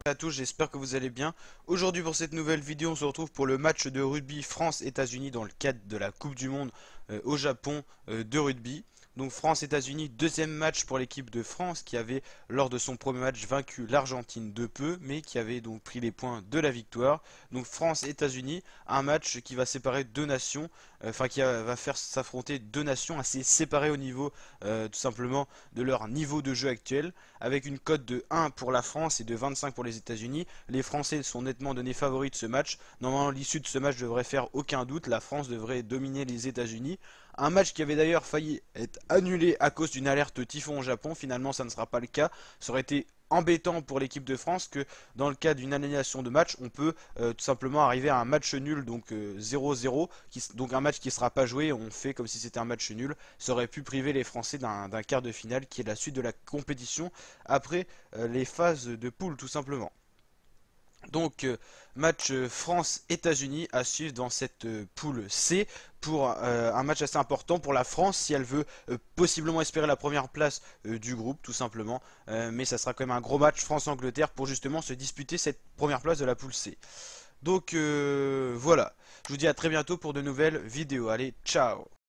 À tous, j'espère que vous allez bien. Aujourd'hui pour cette nouvelle vidéo, on se retrouve pour le match de rugby France-États-Unis dans le cadre de la Coupe du Monde au Japon de rugby. Donc France-États-Unis, deuxième match pour l'équipe de France qui avait lors de son premier match vaincu l'Argentine de peu, mais qui avait donc pris les points de la victoire. Donc France-États-Unis, un match qui va séparer deux nations, va faire s'affronter deux nations assez séparées au niveau tout simplement de leur niveau de jeu actuel, avec une cote de 1 pour la France et de 25 pour les États-Unis. Les Français sont nettement donnés favoris de ce match. Normalement, l'issue de ce match devrait faire aucun doute. La France devrait dominer les États-Unis. Un match qui avait d'ailleurs failli être annulé à cause d'une alerte typhon au Japon. Finalement, ça ne sera pas le cas. Ça aurait été embêtant pour l'équipe de France que dans le cas d'une annulation de match, on peut tout simplement arriver à un match nul, donc 0-0, donc un match qui ne sera pas joué, on fait comme si c'était un match nul. Ça aurait pu priver les Français d'un quart de finale qui est la suite de la compétition après les phases de poule tout simplement. Donc match France-États-Unis à suivre dans cette poule C pour un match assez important pour la France si elle veut possiblement espérer la première place du groupe tout simplement. Mais ça sera quand même un gros match France-Angleterre pour justement se disputer cette première place de la poule C. Donc voilà, je vous dis à très bientôt pour de nouvelles vidéos. Allez, ciao!